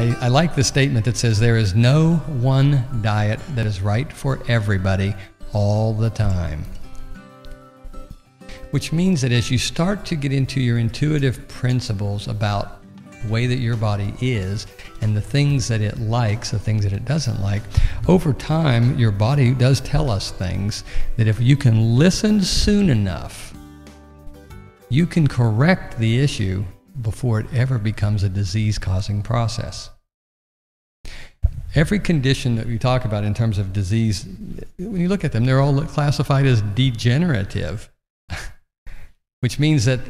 I like the statement that says there is no one diet that is right for everybody all the time. Which means that as you start to get into your intuitive principles about the way that your body is and the things that it likes, the things that it doesn't like, over time your body does tell us things that if you can listen soon enough, you can correct the issue before it ever becomes a disease-causing process. Every condition that we talk about in terms of disease, when you look at them, they're all classified as degenerative, which means that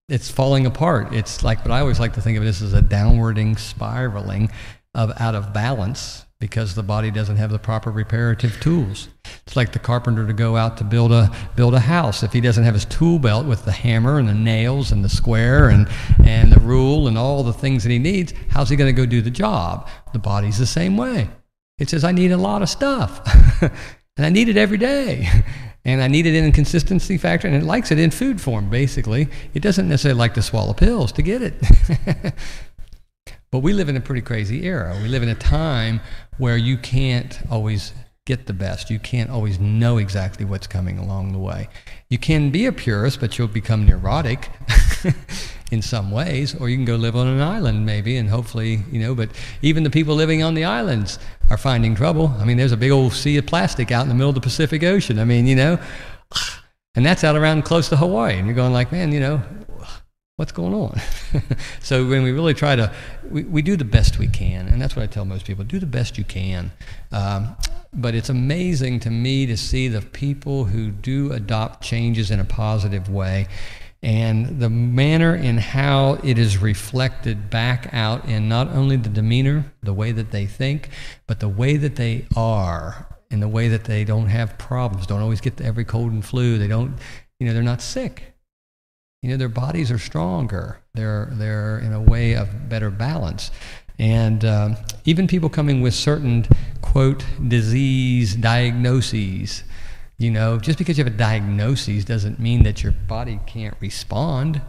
it's falling apart. It's like, but I always like to think of it as a downwarding spiraling out of balance because the body doesn't have the proper reparative tools. It's like the carpenter to go out to build a house. If he doesn't have his tool belt with the hammer and the nails and the square and the rule and all the things that he needs, how's he going to go do the job? The body's the same way. It says, I need a lot of stuff, and I need it every day. And I need it in a consistency factor, and it likes it in food form, basically. It doesn't necessarily like to swallow pills to get it. But we live in a pretty crazy era. We live in a time where you can't always get the best. You can't always know exactly what's coming along the way. You can be a purist, but you'll become neurotic in some ways, or you can go live on an island maybe, and hopefully, but even the people living on the islands are finding trouble. I mean, there's a big old sea of plastic out in the middle of the Pacific Ocean. I mean, and that's out around close to Hawaii, and you're going like, man, what's going on? So when we really try to, we do the best we can, and that's what I tell most people, do the best you can. But it's amazing to me to see the people who do adopt changes in a positive way, and the manner in how it is reflected back out in not only the demeanor, the way that they think, but the way that they are, in the way that they don't have problems, don't always get every cold and flu, they don't, they're not sick. Their bodies are stronger. They're in a way of better balance. And even people coming with certain, quote, disease diagnoses, just because you have a diagnosis doesn't mean that your body can't respond.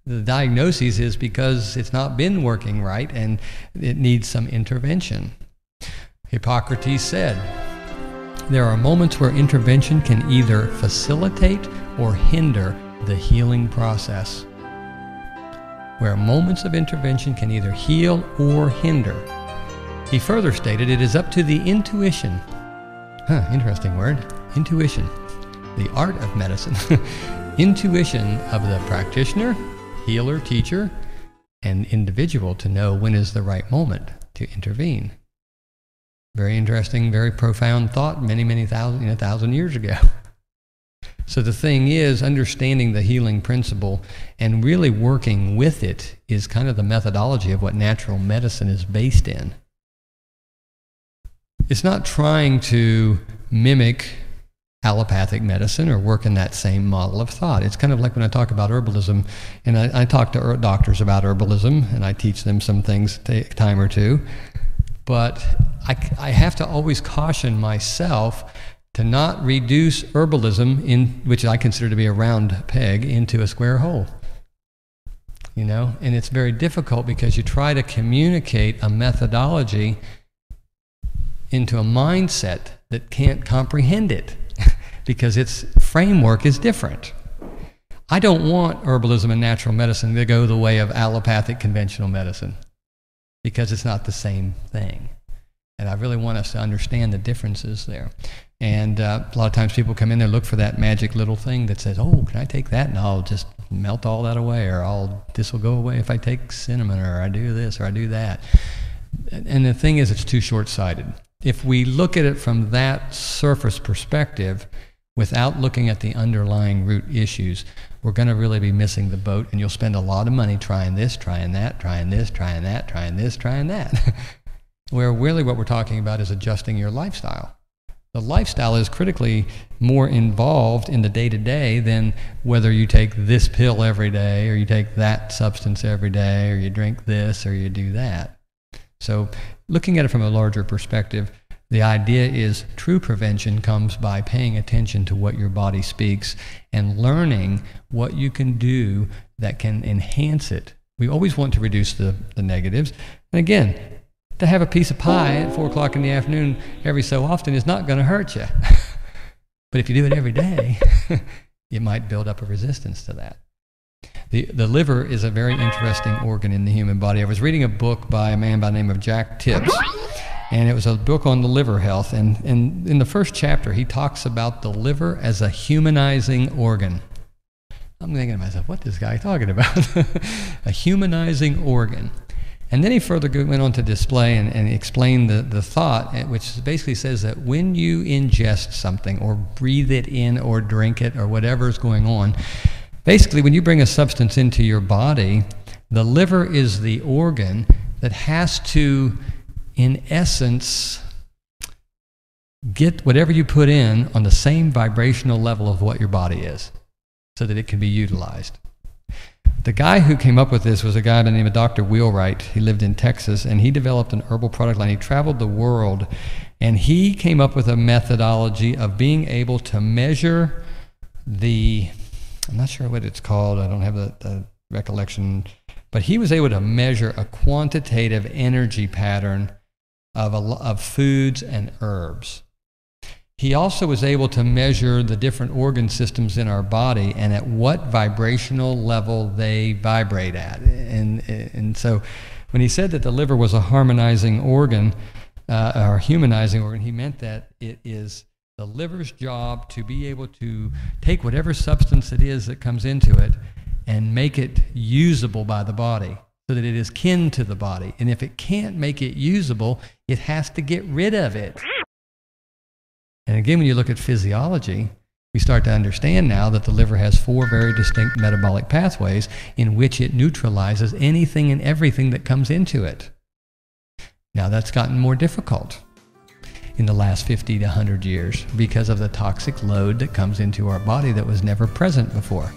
The diagnosis is because it's not been working right and it needs some intervention. Hippocrates said, there are moments where intervention can either facilitate or hinder the healing process. Where moments of intervention can either heal or hinder. He further stated it is up to the intuition. Interesting word. Intuition. The art of medicine. Intuition of the practitioner, healer, teacher, and individual to know when is the right moment to intervene. Very interesting, very profound thought many thousand years ago. So the thing is, understanding the healing principle and really working with it is kind of the methodology of what natural medicine is based in. It's not trying to mimic allopathic medicine or work in that same model of thought. It's kind of like when I talk about herbalism, and I talk to doctors about herbalism, and I teach them some things, take a time or two, but I have to always caution myself to not reduce herbalism, which I consider to be a round peg, into a square hole. And it's very difficult because you try to communicate a methodology into a mindset that can't comprehend it because its framework is different. I don't want herbalism and natural medicine to go the way of allopathic conventional medicine because it's not the same thing. And I really want us to understand the differences there. And a lot of times people come in there, look for that magic little thing that says, oh, can I take that? And I'll just melt all that away, or this will go away if I take cinnamon, or I do this, or I do that. And the thing is, it's too short-sighted. If we look at it from that surface perspective, without looking at the underlying root issues, we're going to really be missing the boat, and you'll spend a lot of money trying this, trying that, trying this, trying that, trying this, trying that. Where really what we're talking about is adjusting your lifestyle. The lifestyle is critically more involved in the day-to-day than whether you take this pill every day, or you take that substance every day, or you drink this, or you do that. So looking at it from a larger perspective, the idea is true prevention comes by paying attention to what your body speaks and learning what you can do that can enhance it We always want to reduce the negatives. And again, to have a piece of pie at 4 o'clock in the afternoon every so often is not going to hurt you. But if you do it every day, you might build up a resistance to that. The liver is a very interesting organ in the human body. I was reading a book by a man by the name of Jack Tibbs, and it was a book on the liver health. And in the first chapter, he talks about the liver as a humanizing organ. I'm thinking to myself, what is this guy talking about? A humanizing organ. And then he further went on to display and explain the thought, which basically says that when you ingest something or breathe it in or drink it or whatever is going on, basically when you bring a substance into your body, the liver is the organ that has to, in essence, get whatever you put in on the same vibrational level of what your body is, so that it can be utilized. The guy who came up with this was a guy by the name of Dr. Wheelwright. He lived in Texas, and he developed an herbal product line. He traveled the world, and he came up with a methodology of being able to measure I'm not sure what it's called, I don't have the recollection, but he was able to measure a quantitative energy pattern of foods and herbs. He also was able to measure the different organ systems in our body and at what vibrational level they vibrate at. And so when he said that the liver was a harmonizing organ, or humanizing organ, he meant that it is the liver's job to be able to take whatever substance it is that comes into it and make it usable by the body so that it is kin to the body. And if it can't make it usable, it has to get rid of it. And again, when you look at physiology, we start to understand now that the liver has 4 very distinct metabolic pathways in which it neutralizes anything and everything that comes into it. Now that's gotten more difficult in the last 50 to 100 years because of the toxic load that comes into our body that was never present before.